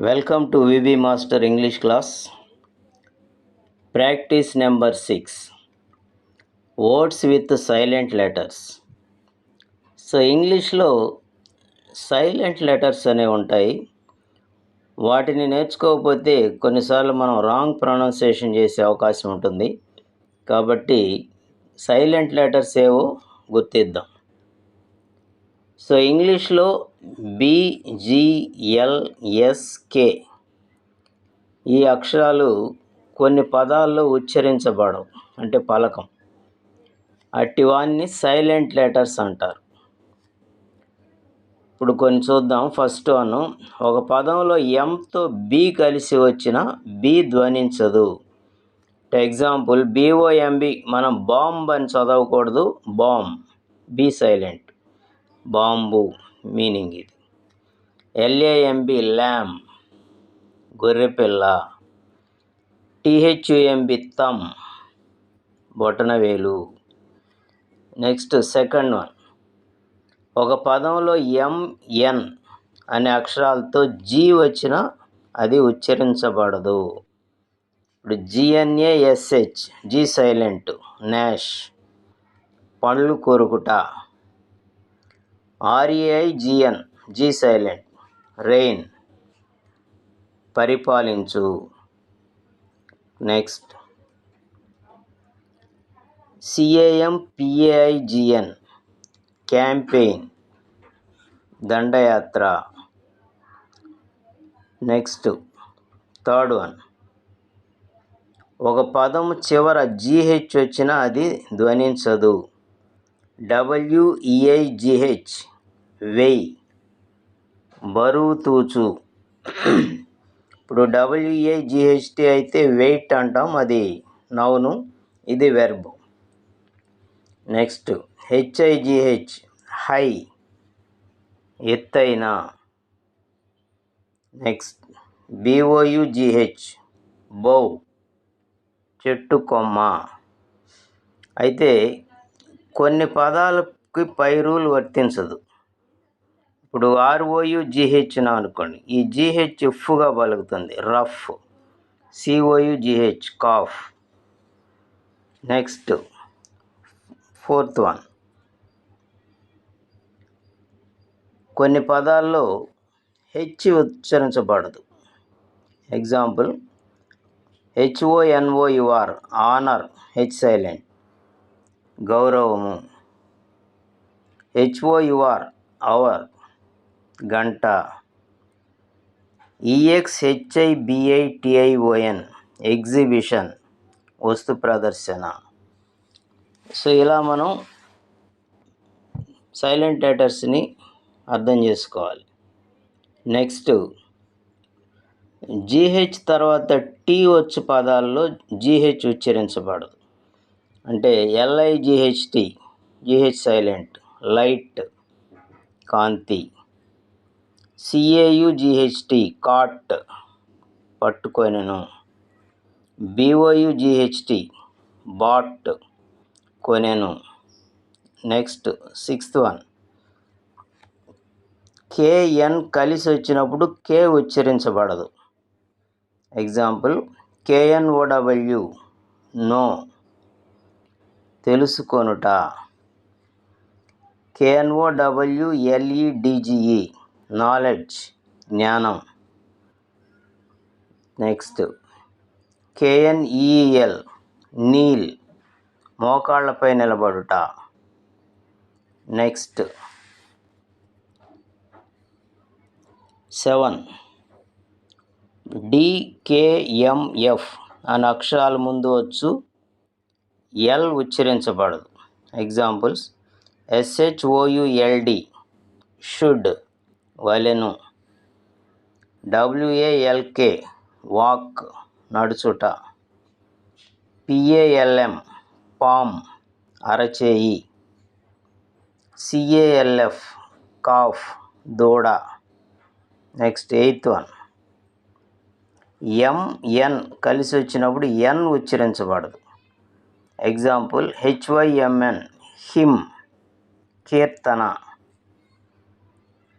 Welcome to VB Master English class. Practice number 6. Words with silent letters. So ఇంగ్లీష్లో silent letters అనేవి ఉంటాయి. వాటిని నేర్చుకోకపోతే కొన్నిసార్లు మనం రాంగ్ ప్రొనౌన్సియేషన్ చేసే అవకాశం ఉంటుంది. కాబట్టి సైలెంట్ లెటర్స్ ఏవో గుర్తిద్దాం. సో ఇంగ్లీష్లో BGLSK ఈ అక్షరాలు కొన్ని పదాల్లో ఉచ్చరించబడవు, అంటే పలకం. అట్టివాన్ని సైలెంట్ లెటర్స్ అంటారు. ఇప్పుడు కొన్ని చూద్దాం. ఫస్ట్ వన్, ఒక పదంలో ఎంతో బి కలిసి వచ్చిన బి ధ్వనించదు. ఎగ్జాంపుల్, BOMB మనం బాంబ్ అని చదవకూడదు, bomb, be silent. Bomb meaning ఇది. LAMB ల్యామ్, గొర్రెపిల్ల. THUMB థమ్, బొటనవేలు. నెక్స్ట్ సెకండ్ వన్, ఒక పదంలో MN అనే అక్షరాలతో G వచ్చిన అది ఉచ్చరించబడదు. ఇప్పుడు GNASH, G సైలెంట్, నాష్, పళ్ళు కొరుకుట. RAIGN, G సైలెంట్, రెయిన్, పరిపాలించు. నెక్స్ట్ CAMPAIGN, క్యాంపెయిన్, దండయాత్ర. నెక్స్ట్ థర్డ్ వన్, ఒక పదము చివర GH వచ్చినా అది ధ్వనించదు. WEIGH, వెయ్, బరువు తూచు. ఇప్పుడు WEIGHT అయితే వెయిట్ అంటాం, అది నౌను, ఇది వెర్బ్. నెక్స్ట్ HIGH, హై, ఎత్తైన. నెక్స్ట్ BOUGH, బౌ, చెట్టు కొమ్మ. అయితే కొన్ని పదాలకి పై రూల్ వర్తించదు. ఇప్పుడు ROUGH అనుకోండి, ఈ GH ఎఫ్గా పలుకుతుంది, rough. COUGH, cough. Next fourth one, కొన్ని పదాల్లో H ఉచ్చరించబడదు. Example, HONOUR, honour, H silent, గౌరవము. HOUR, అవర్, గంట. EXHIBITION, ఎగ్జిబిషన్, వస్తు ప్రదర్శన. సో ఇలా మనం సైలెంట్ లెటర్స్ని అర్థం చేసుకోవాలి. నెక్స్ట్ GH తర్వాత T వచ్చు పదాల్లో GH ఉచ్చరించబడదు. అంటే LIGHT, GH సైలెంట్, లైట్, కాంతి. CAUGHT, cot, పట్టుకొనెను. BOUGHT, bat, కొనెను. Next sixth one, KN కలిసి వచ్చినప్పుడు K ఉచ్చరించబడదు. Example, KNOW, no, తెలుసుకొనుట. KNOWLEDGE, knowledge, జ్ఞానం. Next KNEEL, Neel, మోకాళ్ళపై నిలబడుట. Next 7, DKMF అనే అక్షరాల ముందు వచ్చు L ఉచ్చరించబడదు. ఎగ్జాంపుల్స్, SHOULD, షుడ్, వలెను. WALK, walk, నడుచుట. PALM, palm, అరచేయి. CALF, cough, దూడ. Next eighth one, MN కలిసి వచ్చినప్పుడు N ఉచ్చరించబడదు. ఎగ్జాంపుల్, HYMN, హిమ్, కీర్తన.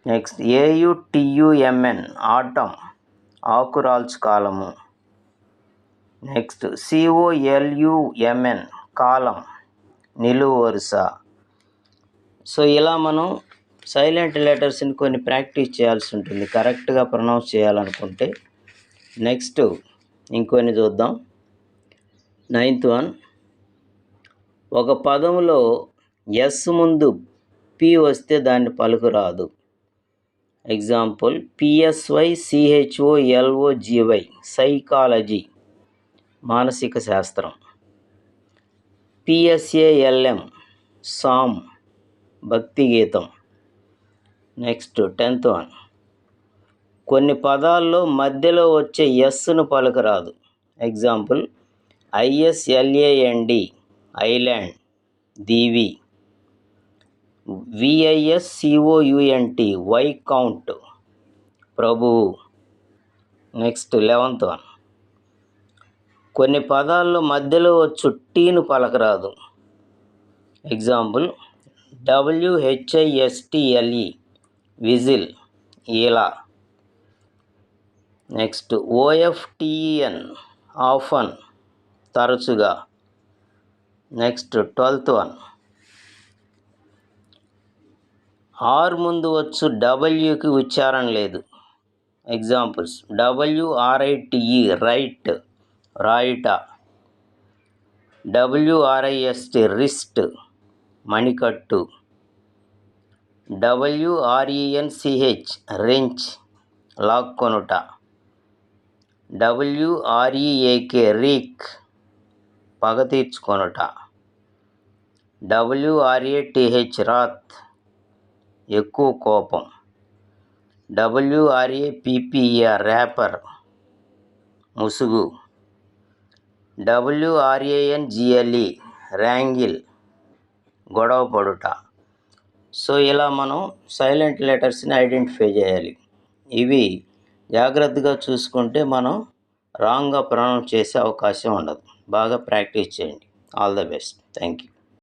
నెక్స్ట్ AUTUMN, ఆటం, ఆకురాల్చు కాలము. నెక్స్ట్ COLUMN కాలం, నిలువు వరుస. సో ఇలా మనం సైలెంట్ లెటర్స్ని కొన్ని ప్రాక్టీస్ చేయాల్సి ఉంటుంది కరెక్ట్గా ప్రొనౌన్స్ చేయాలనుకుంటే. నెక్స్ట్ ఇంకొన్ని చూద్దాం. 9th వన్, ఒక పదంలో ఎస్ ముందు పి వస్తే దాన్ని పలుకురాదు. ఎగ్జాంపుల్ PSYCHOLOGY సైకాలజీ, మానసిక శాస్త్రం. PSALM సామ్, భక్తి గీతం. నెక్స్ట్ 10th వన్, కొన్ని పదాల్లో మధ్యలో వచ్చే ఎస్ను పలకరాదు. ఎగ్జాంపుల్ ISLAND ఐలాండ్, దీవి. VISCOUNT వైకౌంట్, ప్రభువు. నెక్స్ట్ 11th వన్, కొన్ని పదాల్లో మధ్యలో వచ్చు టీను పలకరాదు. Example WHISTLE whistle, ఈలా. Next OFTEN often, తరచుగా. నెక్స్ట్ 12th వన్, ఆర్ ముందు వచ్చు డబ్ల్యూకి ఉచ్చారణ లేదు. Examples WRITE right, రాయిట. WRIST wrist, మణికట్టు. WRENCH wrench, లాక్కొనుట. WREAK రీక్, పగ తీర్చుకొనుట. WRATH రాత్, ఎక్కువ కోపం. WRAPPER ర్యాపర్, ముసుగు. WRANGLE ర్యాంగిల్, గొడవ పడుట. సో ఇలా మనం సైలెంట్ లెటర్స్ని ఐడెంటిఫై చేయాలి. ఇవి జాగ్రత్తగా చూసుకుంటే మనం రాంగ్గా ప్రొనౌన్స్ చేసే అవకాశం ఉండదు. బాగా ప్రాక్టీస్ చేయండి. All the best. Thank you.